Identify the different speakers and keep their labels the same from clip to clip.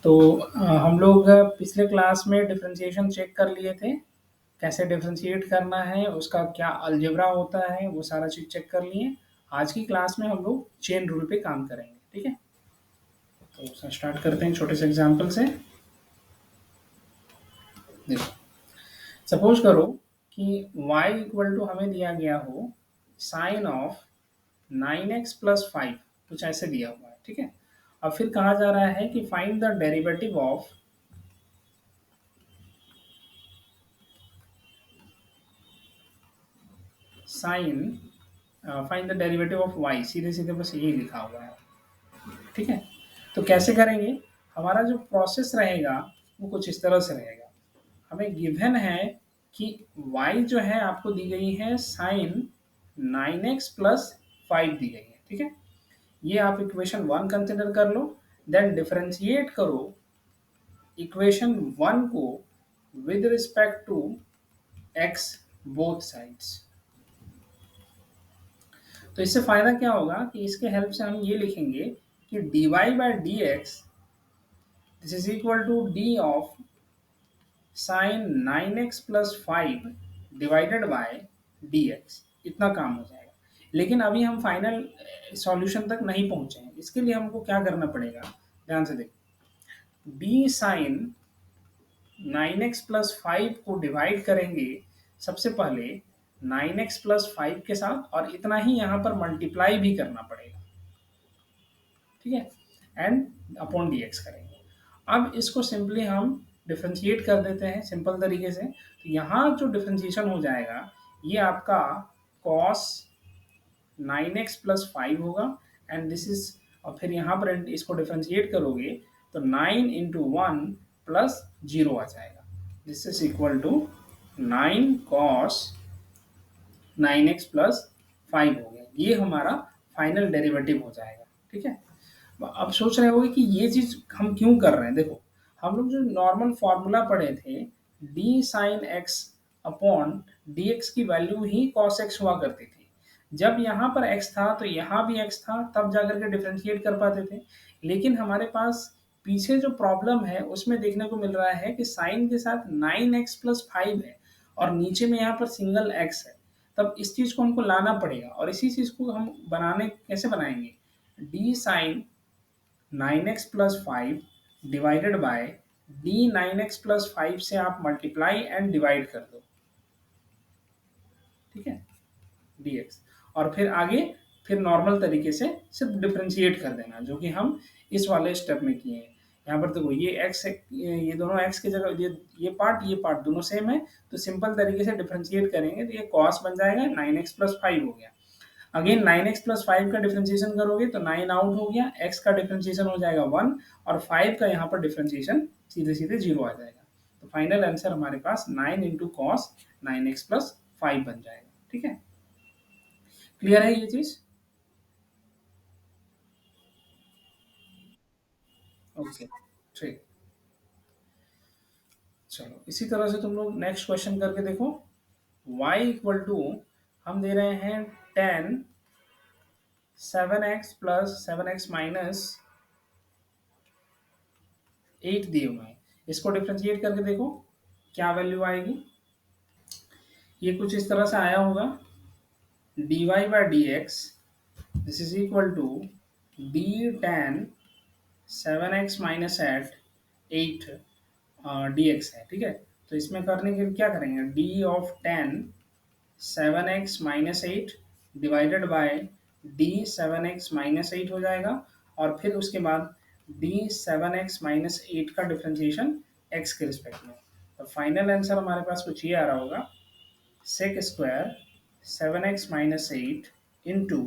Speaker 1: तो हम लोग पिछले क्लास में डिफरेंशिएशन चेक कर लिए थे, कैसे डिफरेंशिएट करना है, उसका क्या अलजेब्रा होता है, वो सारा चीज़ चेक कर लिए। आज की क्लास में हम लोग चेन रूल पे काम करेंगे, ठीक है। तो स्टार्ट करते हैं छोटे से एग्जांपल से। देखो, सपोज करो कि y इक्वल टू हमें दिया गया हो साइन ऑफ 9x प्लस 5, कुछ ऐसे दिया हुआ है, ठीक है। अब फिर कहा जा रहा है कि find the derivative of sine, find the derivative of y, सीधे सीधे बस यही लिखा हुआ है, ठीक है। तो कैसे करेंगे, हमारा जो प्रोसेस रहेगा वो कुछ इस तरह से रहेगा। हमें गिवन है कि y जो है आपको दी गई है साइन 9x प्लस 5 दी गई है, ठीक है। ये आप इक्वेशन 1 कंसिडर कर लो, देन डिफरेंशिएट करो इक्वेशन 1 को with respect to x both sides. तो इससे फायदा क्या होगा कि इसके हेल्प से हम ये लिखेंगे कि dy by d x this is equal to d of sine 9x plus 5 divided by dx। इतना काम हो जाएगा। लेकिन अभी हम फाइनल सॉल्यूशन तक नहीं पहुंचे हैं, इसके लिए हमको क्या करना पड़ेगा, ध्यान से देखो। डी साइन 9x प्लस 5 को डिवाइड करेंगे सबसे पहले 9x प्लस 5 के साथ, और इतना ही यहाँ पर मल्टीप्लाई भी करना पड़ेगा, ठीक है, एंड अपॉन dx करेंगे। अब इसको सिंपली हम डिफरेंशिएट कर देते हैं सिंपल तरीके से। तो यहाँ जो डिफरेंशिएशन हो जाएगा ये आपका cos 9x प्लस 5 होगा, एंड दिस इज, और फिर यहाँ पर इसको डिफरेंशिएट करोगे तो 9 इंटू 1 प्लस 0 आ जाएगा। This is equal to 9 cos 9x plus 5 हो गया। ये हमारा फाइनल डेरिवेटिव हो जाएगा, ठीक है। अब सोच रहे होगे कि ये चीज हम क्यों कर रहे हैं। देखो, हम लोग जो नॉर्मल फॉर्मूला पढ़े थे, D sine x upon d x की वैल्यू ही कॉस एक्स हुआ करती थी। जब यहाँ पर x था तो यहाँ भी x था, तब जाकर के डिफ्रेंशिएट कर पाते थे। लेकिन हमारे पास पीछे जो प्रॉब्लम है उसमें देखने को मिल रहा है कि साइन के साथ 9x प्लस 5 है और नीचे में यहाँ पर सिंगल x है। तब इस चीज को हमको लाना पड़ेगा, और इसी चीज को हम बनाने कैसे बनाएंगे, d sine 9x plus 5 divided by d 9x plus 5 से आप मल्टीप्लाई एंड डिवाइड कर दो, ठीक है, dx। और फिर आगे फिर नॉर्मल तरीके से सिर्फ डिफरेंशिएट कर देना, जो कि हम इस वाले स्टेप में किए हैं। यहाँ पर देखो ये x, ये दोनों x की जगह ये पार्ट दोनों सेम है, तो सिंपल तरीके से डिफरेंशिएट करेंगे तो ये cos बन जाएगा, 9x प्लस 5 हो गया। अगेन 9x प्लस 5 का डिफरेंशिएशन करोगे तो 9 आउट हो गया, x का डिफरेंशिएशन हो जाएगा 1, और 5 का यहाँ पर डिफरेंशिएशन सीधे सीधे 0 आ जाएगा। तो फाइनल आंसर हमारे पास 9 इंटू कॉस 9x प्लस 5 बन जाएगा, ठीक है। क्लियर है ये चीज? ओके, ठीक। चलो इसी तरह से तुम लोग नेक्स्ट क्वेश्चन करके देखो। y इक्वल टू हम दे रहे हैं 10 7x प्लस 7x माइनस 8 दिए हुए हैं। इसको डिफ्रेंशिएट करके देखो क्या वैल्यू आएगी। ये कुछ इस तरह से आया होगा, dy by d x this is equal to d tan 7x minus eight d x है, ठीक है। तो इसमें करने के लिए क्या करेंगे, D of 10 7x minus 8 divided by d 7x minus 8 हो जाएगा, और फिर उसके बाद डी 7x माइनस 8 का डिफ्रेंशिएशन x के रिस्पेक्ट में। तो फाइनल आंसर हमारे पास कुछ ये आ रहा होगा, sec square 7x minus 8 into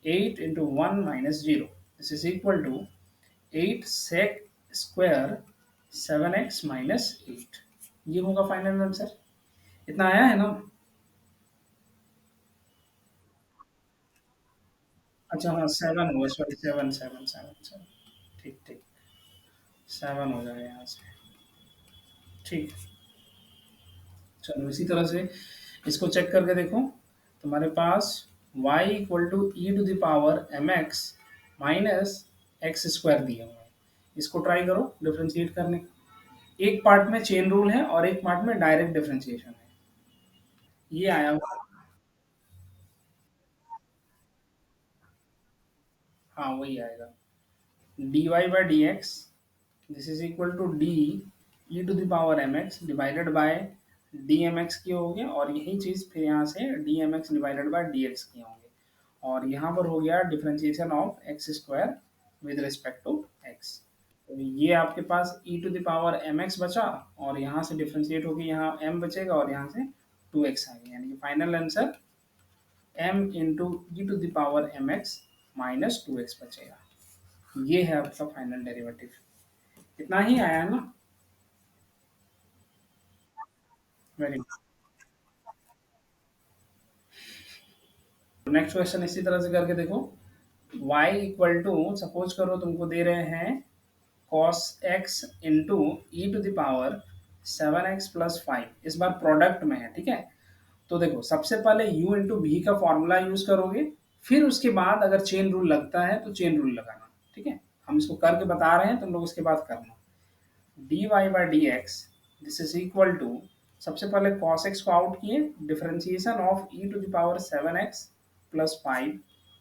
Speaker 1: 8 into 1 minus 0 this is equal to 8 sec square 7x minus 8। ये होगा फाइनल आंसर। इतना आया है ना? अच्छा हाँ, 7 होगा, सॉरी, 7 ठीक ठीक, 7 हो जाएगा यहाँ से, ठीक। चलो इसी तरह से इसको चेक करके देखो। तुम्हारे पास y equal to e to the power m x minus x square दिया हुआ है। इसको ट्राई करो डिफरेंशिएट करने का। एक पार्ट में चेन रूल है और एक पार्ट में डायरेक्ट डिफरेंशिएशन है। ये आया हुआ। हाँ वही आएगा, dy by dx this is equal to d e to the power m x divided by d m x के हो गया, और यही चीज फिर यहाँ से d m x divided by d x के होंगे, और यहाँ पर हो गया differentiation of x square with respect to x. तो ये आपके पास e to the power m x बचा, और यहाँ से डिफरेंशिएट होकर यहाँ एम बचेगा, और यहाँ से टू एक्स आ गया, यानी कि final answer m into e to the power m x minus two x बचेगा। ये है आपका फाइनल डेरिवेटिव। इतना ही आया है ना। Very good. नेक्स्ट क्वेश्चन इसी तरह से करके देखो। y इक्वल टू, सपोज करो तुमको दे रहे हैं cos x into e to the power 7x plus 5, इस बार प्रोडक्ट में है, ठीक है। तो देखो सबसे पहले u इंटू भी का फॉर्मूला यूज करोगे, फिर उसके बाद अगर चेन रूल लगता है तो चेन रूल लगाना, ठीक है। हम इसको करके बता रहे हैं, तुम लोग उसके बाद करना। dy by dx this is equal to, सबसे पहले cos x को आउट किए, differentiation of e to the power 7x plus 5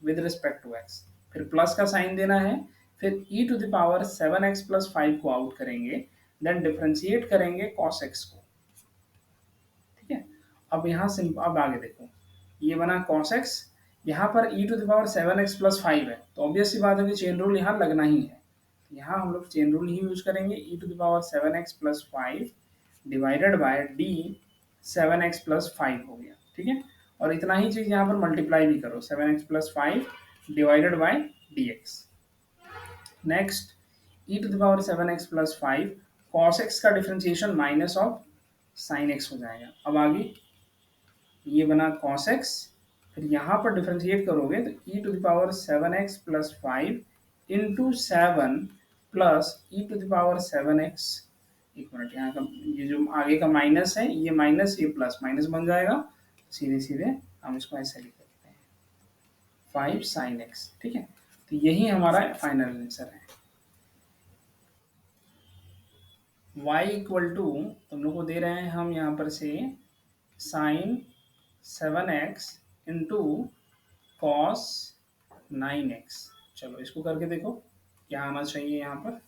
Speaker 1: with respect to x, फिर प्लस का साइन देना है, फिर e to the power 7x plus 5 को आउट करेंगे, देन डिफरेंशिएट करेंगे cos x को, ठीक है। अब यहाँ सिंपल, अब आगे देखो, ये बना cos x, यहाँ पर e to the power 7x plus 5 है, तो ऑब्वियस सी बात है कि चेन रूल यहाँ लगना ही है। यहाँ हम लोग चेन रूल ही यूज करेंगे, e to the power 7x plus 5 divided by d 7x plus 5 हो गया, ठीक है। और इतना ही चीज यहाँ पर मल्टीप्लाई भी करो, 7x plus 5 divided by dx। Next e to the power 7x plus 5 cos x का differentiation minus of sine x हो जाएगा। अब आगे ये बना cos x, फिर यहाँ पर डिफरेंशिएट करोगे तो e to the power 7x plus 5 into 7 plus e to the power 7x, एक मिनट, यहाँ का ये जो आगे का माइनस है, ये माइनस ये प्लस, माइनस बन जाएगा, सीधे सीधे हम इसको ऐसे लिख सकते हैं 5 साइन एक्स, ठीक है। तो यही हमारा फाइनल आंसर है। y इक्वल टू, तुम लोग को दे रहे हैं हम यहाँ पर से sign 7x into cos 9x। चलो इसको करके देखो क्या आना चाहिए यहाँ पर।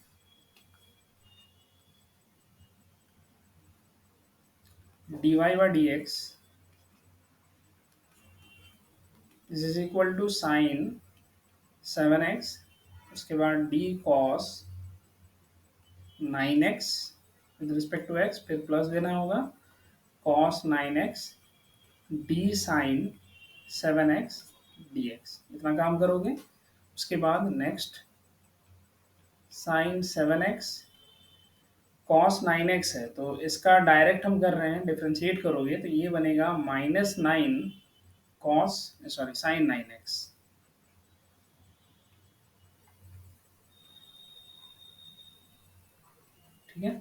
Speaker 1: dy by dx this is equal to sine 7x, उसके बाद d cos 9x with respect to x, फिर प्लस देना होगा cos 9x d sin 7x dx, इतना काम करोगे। उसके बाद next sign 7x cos 9x है, तो इसका डायरेक्ट हम कर रहे हैं, डिफ्रेंशिएट करोगे तो ये बनेगा -9 cos, सॉरी साइन 9x, ठीक है।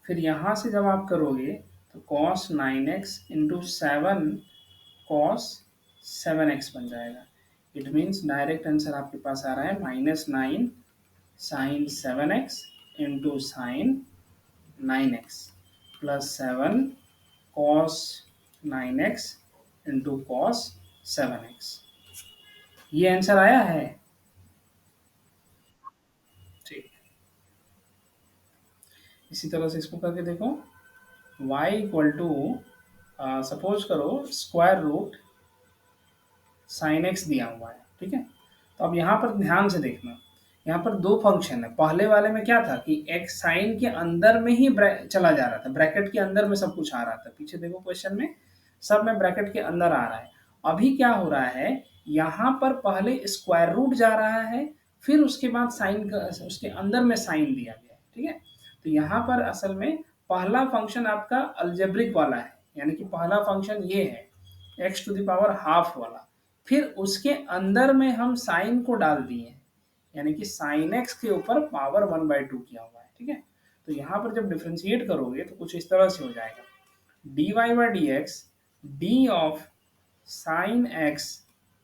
Speaker 1: फिर यहाँ से जब आप करोगे तो cos 9x into 7 cos 7x बन जाएगा। इट मीन्स डायरेक्ट आंसर आपके पास आ रहा है -9 sine 7x into sine 9x plus 7 cos 9x into cos 7x। ये आंसर आया है, ठीक। इसी तरह से इसको करके देखो, y इक्वल टू, सपोज करो स्क्वायर रूट साइन एक्स दिया हुआ है, ठीक है। तो अब यहाँ पर ध्यान से देखना, यहाँ पर दो फंक्शन है। पहले वाले में क्या था कि एक्स साइन के अंदर में ही चला जा रहा था, ब्रैकेट के अंदर में सब कुछ आ रहा था, पीछे देखो क्वेश्चन में सब में ब्रैकेट के अंदर आ रहा है। अभी क्या हो रहा है, यहाँ पर पहले स्क्वायर रूट जा रहा है, फिर उसके बाद साइन का उसके अंदर में साइन दिया गया है, ठीक है। तो यहाँ पर असल में पहला फंक्शन आपका अल्जेब्रिक वाला है, यानी कि पहला फंक्शन ये है x to the power half वाला, फिर उसके अंदर में हम साइन को डाल दिए, यानी कि साइन एक्स के ऊपर पावर 1/2 किया हुआ है, ठीक है। तो यहाँ पर जब डिफ्रेंशिएट करोगे तो कुछ इस तरह से हो जाएगा, dy by dx d of sine x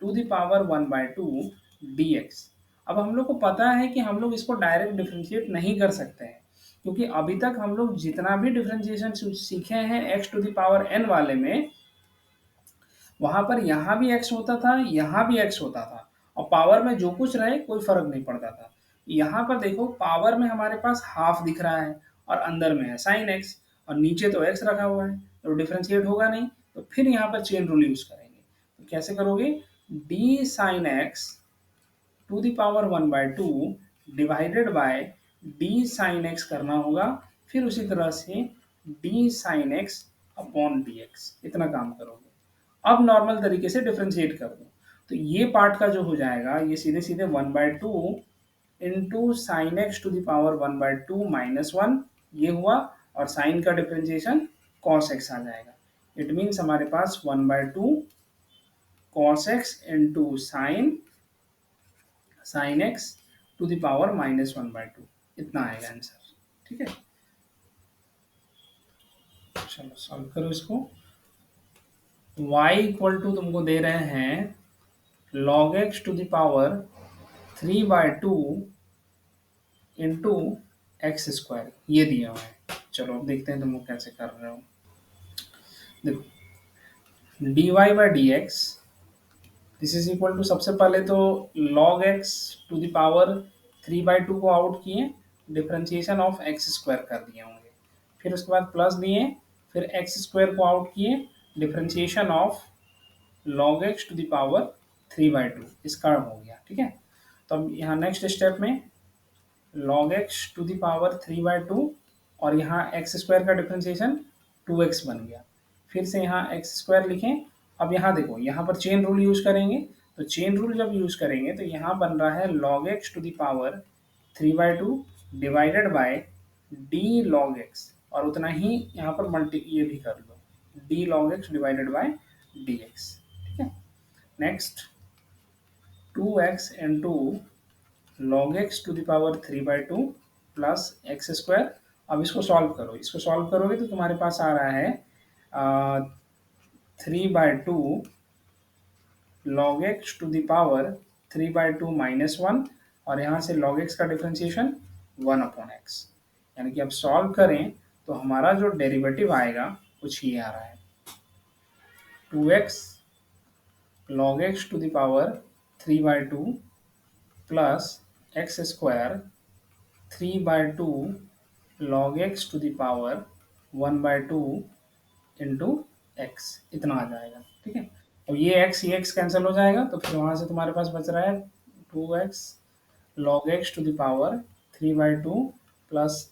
Speaker 1: to the power 1/2 dx। अब हम लोग को पता है कि हम लोग इसको डायरेक्ट डिफ्रेंशिएट नहीं कर सकते हैं, क्योंकि अभी तक हम लोग जितना भी डिफ्रेंशिएशन सीखे हैं x to the power n वाले में, वहां पर यहाँ भी एक्स होता था, यहाँ भी एक्स होता था, और पावर में जो कुछ रहे कोई फर्क नहीं पड़ता था। यहाँ पर देखो पावर में हमारे पास हाफ दिख रहा है और अंदर में है साइन एक्स, और नीचे तो एक्स रखा हुआ है, तो डिफ्रेंशिएट होगा नहीं। तो फिर यहाँ पर चेन रूल यूज करेंगे। तो कैसे करोगे, d sine x to the power 1/2 divided by d sine x करना होगा, फिर उसी तरह से d sine x upon d x, इतना काम करोगे। अब नॉर्मल तरीके से डिफ्रेंशिएट कर दो, तो ये पार्ट का जो हो जाएगा ये सीधे सीधे 1/2 into sine x to the power 1/2 -1 ये हुआ, और साइन का डिफ्रेंशिएशन कॉस एक्स आ जाएगा। इट मीन्स हमारे पास 1/2 cos x into sine x to the power -1/2, इतना आएगा आंसर। ठीक है, चलो सॉल्व करो इसको। y इक्वल टू तुमको दे रहे हैं log x to the power 3/2 into x square, ये दिया हुआ है। चलो अब देखते हैं तुम लोग कैसे कर रहे हो। देखो dy by d x, this is equal to, सबसे पहले तो log x टू दावर 3/2 को आउट किए, डिफ्रेंशिएशन ऑफ एक्स स्क्वायर कर दिए होंगे, फिर उसके बाद प्लस दिए, फिर एक्स स्क्वायर को आउट किए, differentiation of log x to the power 3/2, इसका हो गया। ठीक है, तो अब यहाँ नेक्स्ट स्टेप में log x टू दावर 3/2, और यहाँ एक्स स्क्वायर का डिफ्रेंशिएशन 2x बन गया, फिर से यहाँ एक्स स्क्वायर लिखें। अब यहाँ देखो, यहाँ पर चेन रूल यूज करेंगे, तो चेन रूल जब यूज करेंगे तो यहाँ बन रहा है log x to the power 3/2 divided by d log x, और उतना ही यहाँ पर मल्टी ये भी कर लो, d log x divided by d x. ठीक है, next 2x into log x to the power 3/2 plus x square. अब इसको सॉल्व करो, इसको सॉल्व करोगे तो तुम्हारे पास आ रहा है 3/2 log x टू दावर 3/2 -1, और यहाँ से log x का डिफ्रेंशिएशन 1/x, यानी कि अब सॉल्व करें तो हमारा जो डेरिवेटिव आएगा कुछ ये आ रहा है 2x log x to the power 3/2 plus x square 3/2 log x to the power 1/2 into x, इतना आ जाएगा। ठीक है, अब ये x कैंसिल हो जाएगा, तो फिर वहां से तुम्हारे पास बच रहा है 2x log x to the power 3/2 plus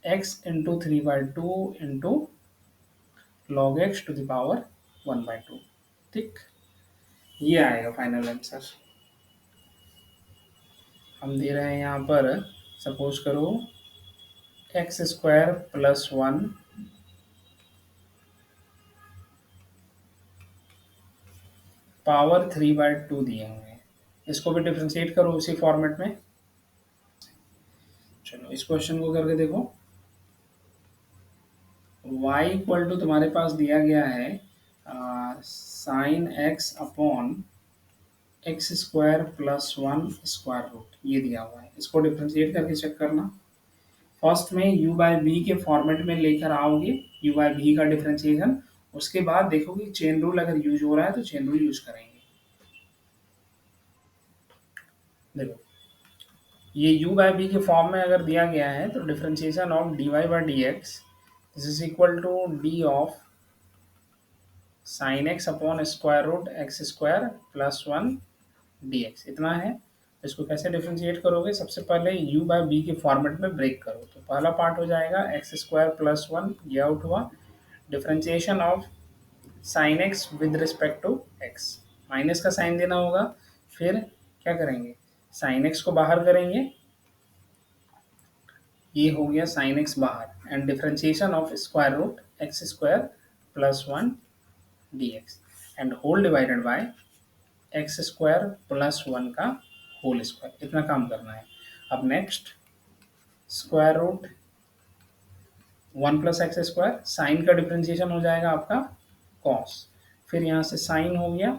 Speaker 1: x into 3/2 into log x to the power 1/2। ठीक, ये आएगा फाइनल आंसर। हम दे रहे हैं यहाँ पर, सपोज करो एक्स स्क्वायर प्लस 1 पावर 3/2 दिए हुए हैं, इसको भी डिफ्रेंशिएट करो उसी फॉर्मेट में। चलो इस क्वेश्चन को करके देखो, y इक्वल टू तुम्हारे पास दिया गया है sine x upon x square plus 1 square root, ये दिया हुआ है, इसको डिफ्रेंशिएट करके चेक करना। फर्स्ट में u बाय v के फॉर्मेट में लेकर आओगे u बाय v का डिफ्रेंशिएशन, उसके बाद देखोगे चेन रूल अगर यूज हो रहा है तो चेन रूल यूज करेंगे। देखो ये u बाय v के फॉर्म में अगर दिया गया है तो differentiation of dy by dx this is equal to d of sine x upon square root x square plus 1 dx, इतना है। इसको कैसे डिफरेंशिएट करोगे, सबसे पहले u बाय v के फॉर्मेट में ब्रेक करो, तो पहला पार्ट हो जाएगा एक्स स्क्वायर प्लस 1, ये आउट हुआ, differentiation of sine x with respect to x, minus का साइन देना होगा, फिर क्या करेंगे साइन एक्स को बाहर करेंगे, ये हो गया साइन एक्स बाहर, and differentiation of square root x square plus 1 dx and whole divided by x square plus 1 का होल स्क्वायर, इतना काम करना है। अब next square root 1 plus x square, sine का डिफरेंशिएशन हो जाएगा आपका कॉस, फिर यहाँ से साइन हो गया,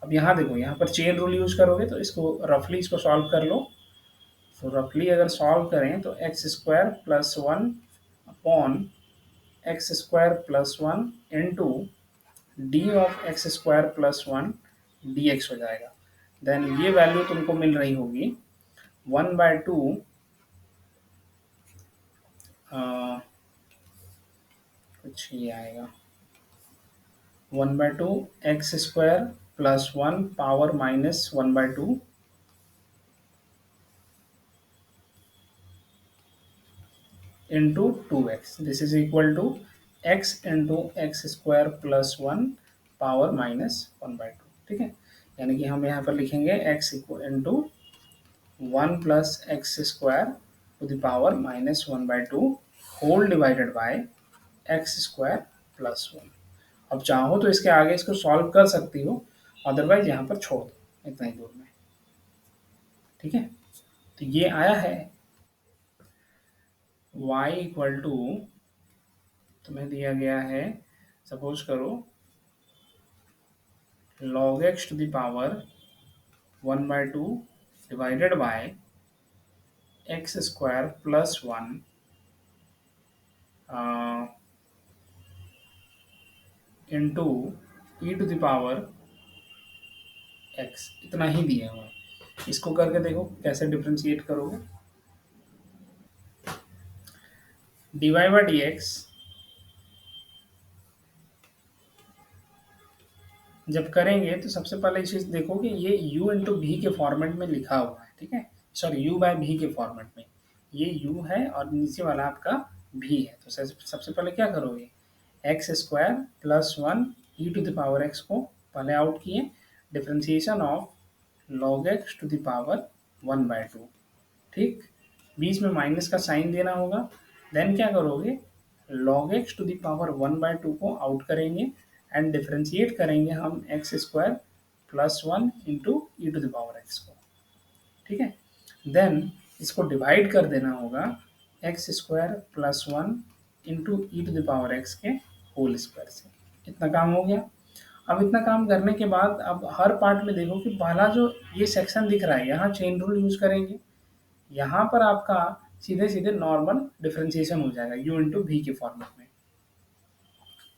Speaker 1: अब यहाँ देखो, यहाँ पर चेन रूल यूज करोगे तो इसको रफली इसको सॉल्व कर लो। तो रफली अगर सॉल्व करें तो x square plus one upon x square plus one into d of x square plus one D x हो जाएगा। देन ये वैल्यू तुमको मिल रही होगी 1/2 कुछ ये आएगा 1/2 x square plus one power minus 1/2 into 2x। This is equal to x into x square plus one power minus 1/2। ठीक है, यानी कि हम यहाँ पर लिखेंगे x equal into 1 plus x square to the power minus 1/2 whole divided by x square plus one. अब चाहो तो इसके आगे इसको सॉल्व कर सकती हो, अदरवाइज यहाँ पर छोड़ दो इतना ही दूर में। ठीक है, तो ये आया है y इक्वल टू, तुम्हें दिया गया है, सपोज करो log x to the power 1/2 divided by x square plus one into e to the power x, इतना ही दिया हुआ है। इसको करके देखो कैसे डिफ्रेंशिएट करोगे। dy बाई डी एक्स जब करेंगे तो सबसे पहले चीज देखो कि ये u इंटू भी के फॉर्मेट में लिखा हुआ है। ठीक है, सॉरी u बाय भी के फॉर्मेट में, ये u है और नीचे वाला आपका भी है। तो सबसे पहले क्या करोगे, x square plus one e to the power x को पहले आउट किए, differentiation of log x to the power 1/2। ठीक, बीच में माइनस का साइन देना होगा। देन क्या करोगे, log x to the power 1/2 को आउट करेंगे एंड डिफ्रेंशिएट करेंगे हम x square plus one into e to the power x को। ठीक है, देन इसको डिवाइड कर देना होगा x square plus one into e to the power x के होल स्क्वायर से। इतना काम हो गया। अब इतना काम करने के बाद अब हर पार्ट में देखो कि पहला जो ये सेक्शन दिख रहा है, यहाँ चेन रूल यूज करेंगे। यहाँ पर आपका सीधे सीधे नॉर्मल डिफरेंशिएशन हो जाएगा u इंटू भी के फॉर्मेट में।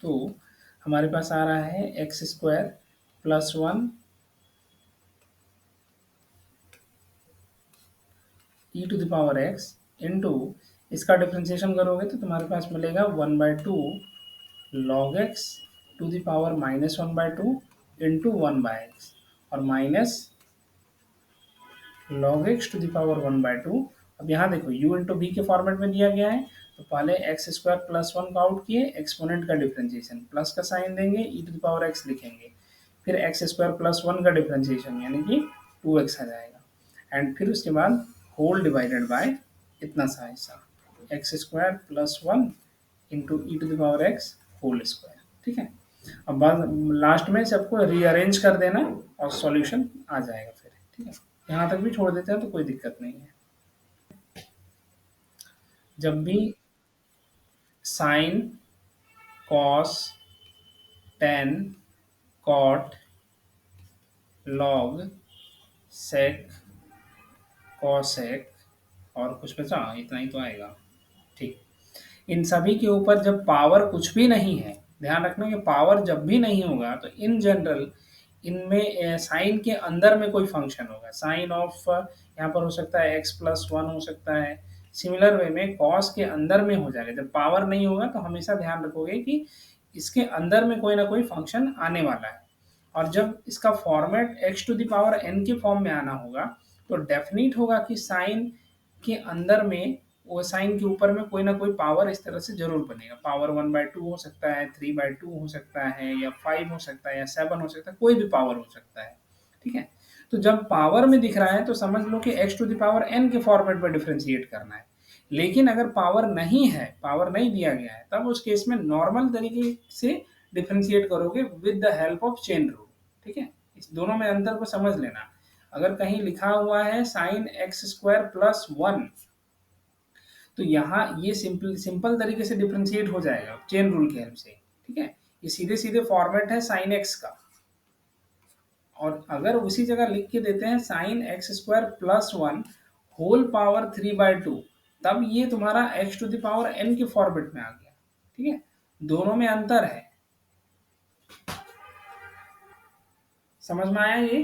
Speaker 1: तो हमारे पास आ रहा है x square plus one e to the power x into, इसका डिफरेंशिएशन करोगे तो तुम्हारे पास मिलेगा 1/2 log x to the power minus 1/2 into 1/x और minus log x to the power 1/2। अब यहाँ देखो u इंटू भी के फॉर्मेट में दिया गया है, तो पहले एक्स स्क्वायर प्लस वन का आउट किए, एक्सपोनेंट का डिफरेंशिएशन प्लस का साइन देंगे, ई टू द पावर एक्स लिखेंगे, फिर एक्स स्क्वायर प्लस वन का डिफरेंशिएशन यानी कि 2x आ जाएगा एंड फिर उसके बाद होल डिवाइडेड बाय इतना सा हिस्सा x square plus one into e to the power x whole square. ठीक है, अब बाद लास्ट में सबको रीअरेंज कर देना और सॉल्यूशन आ जाएगा फिर। ठीक है, यहाँ तक भी छोड़ देते हैं तो कोई दिक्कत नहीं है। जब भी sine, cos, tan, cot, log, sec, cosec और कुछ बचा, इतना ही तो आएगा। ठीक, इन सभी के ऊपर जब पावर कुछ भी नहीं है, ध्यान रखना कि पावर जब भी नहीं होगा तो इन जनरल इनमें साइन के अंदर में कोई फंक्शन होगा। साइन ऑफ यहाँ पर हो सकता है एक्स प्लस वन हो सकता है, सिमिलर वे में कॉस के अंदर में हो जाएगा। जब पावर नहीं होगा तो हमेशा ध्यान रखोगे कि इसके अंदर में कोई ना कोई फंक्शन आने वाला है। और जब इसका format x to the power n के फॉर्म में आना होगा तो डेफिनेट होगा कि साइन के अंदर में, वो साइन के ऊपर में कोई ना कोई पावर इस तरह से जरूर बनेगा। पावर 1/2 हो सकता है, 3/2 हो सकता है, या 5 हो सकता है, या 7 हो सकता है, कोई भी पावर हो सकता है। ठीक है, तो जब पावर में दिख रहा है तो समझ लो कि x to the power n के फॉर्मेट में डिफरेंशिएट करना है। लेकिन अगर पावर नहीं है, पावर नहीं दिया गया है, तब उस केस में नॉर्मल तरीके से डिफरेंशिएट करोगे with the help of chain rule. ठीक है, इस दोनों में अंतर को समझ लेना। अगर कहीं लिखा हुआ है sine x square plus one, तो यहाँ ये सिंपल सिंपल तरीके से डिफरेंशिएट हो जाएगा चेन रूल की हेल्प से। ठीक है, ये सीधे सीधे फॉर्मेट है साइन एक्स का, और अगर उसी जगह लिख के देते हैं sine x square plus one whole power 3/2, तब ये तुम्हारा x to the power n के फॉर्मेट में आ गया। ठीक है, दोनों में अंतर है। समझ में आया ये?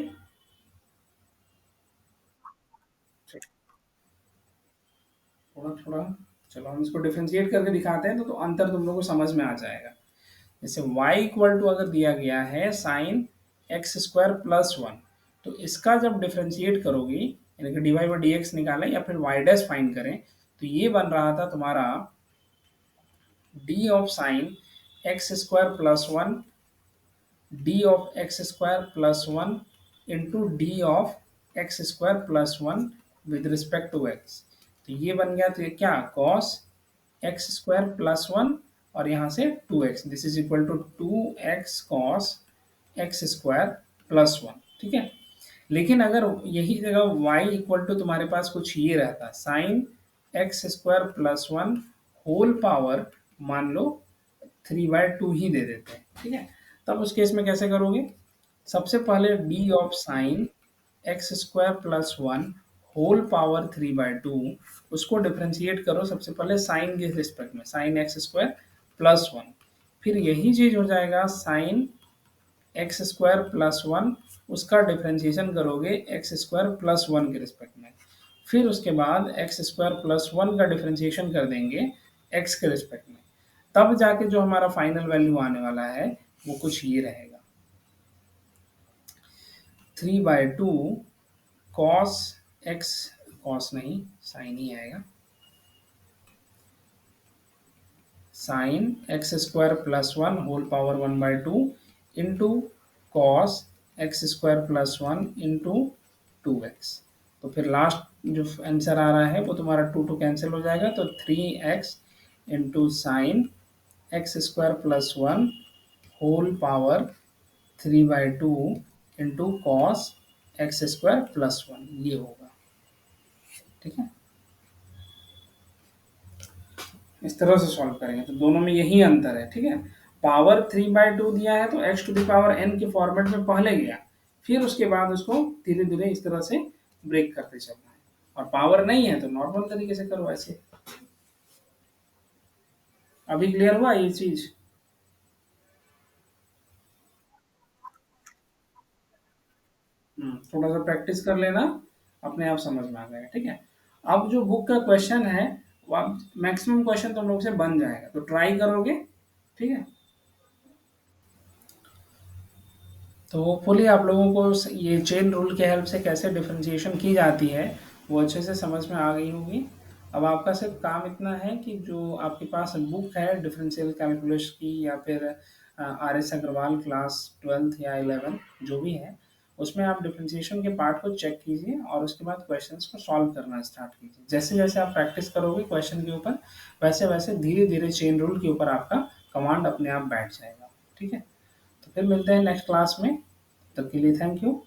Speaker 1: थोड़ा थोड़ा, चलो हम इसको डिफ्रेंशिएट करके दिखाते हैं तो अंतर तुम लोग को समझ में आ जाएगा। जैसे y इक्वल टू अगर दिया गया है sine x square plus one, तो इसका जब डिफ्रेंशिएट करोगी, यानी कि d y by d x निकालें या फिर वाई डैश फाइंड करें, तो ये बन रहा था तुम्हारा d of sine x square plus one d of x square plus one into d of x square plus one with respect to x. तो ये बन गया, तो ये क्या cos x square plus one और यहाँ से 2x, this is equal to 2x cos x square plus one. ठीक है, लेकिन अगर यही जगह y इक्वल टू तुम्हारे पास कुछ ये रहता sine x square plus one whole power मान लो 3/2 ही दे देते हैं। ठीक है, तब उस केस में कैसे करोगे? सबसे पहले d of sine x square plus one whole power 3/2, उसको डिफ्रेंशिएट करो सबसे पहले साइन के रिस्पेक्ट में, sign x square plus one. फिर यही चीज हो जाएगा sign x square plus one, उसका डिफ्रेंशिएशन करोगे एक्स स्क्वायर प्लस वन के रिस्पेक्ट में। फिर उसके बाद एक्स स्क्वायर प्लस वन का डिफ्रेंशिएशन कर देंगे एक्स के रिस्पेक्ट में। तब जाके जो हमारा फाइनल वैल्यू आने वाला है वो कुछ ये रहेगा, 3/2 कॉस एक्स, कॉस नहीं साइन ही आएगा, sine x square plus one whole power 1/2 into cos x square plus one into 2x। तो फिर लास्ट जो आंसर आ रहा है वो तुम्हारा 2 कैंसिल हो जाएगा, तो 3x into sine x square plus one whole power 3/2 into cos x square plus one, ये होगा। ठीक है, इस तरह से सॉल्व करेंगे तो दोनों में यही अंतर है। ठीक है, पावर 3/2 दिया है तो x to the power n के फॉर्मेट में पहले गया, फिर उसके बाद उसको धीरे धीरे इस तरह से ब्रेक करते चलना है। और पावर नहीं है तो नॉर्मल तरीके से करो ऐसे। अभी क्लियर हुआ ये चीज? थोड़ा सा प्रैक्टिस कर लेना, अपने आप समझ में आ जाएगा। ठीक है, अब जो बुक का क्वेश्चन है वो मैक्सिमम क्वेश्चन तुम लोग से बन जाएगा, तो ट्राई करोगे। ठीक है, तो होपफुली आप लोगों को ये चेन रूल के हेल्प से कैसे डिफरेंशिएशन की जाती है वो अच्छे से समझ में आ गई होगी। अब आपका सिर्फ काम इतना है कि जो आपके पास बुक है डिफरेंशियल कैलकुलस की या फिर R S Agarwal class 12th या 11th जो भी है, उसमें आप डिफरेंशिएशन के पार्ट को चेक कीजिए और उसके बाद क्वेश्चंस को सॉल्व करना स्टार्ट कीजिए। जैसे जैसे आप प्रैक्टिस करोगे क्वेश्चन के ऊपर, वैसे वैसे धीरे धीरे चेन रूल के ऊपर आपका कमांड अपने आप बैठ जाएगा। ठीक है, तो फिर मिलते हैं नेक्स्ट क्लास में, तब के लिए थैंक यू।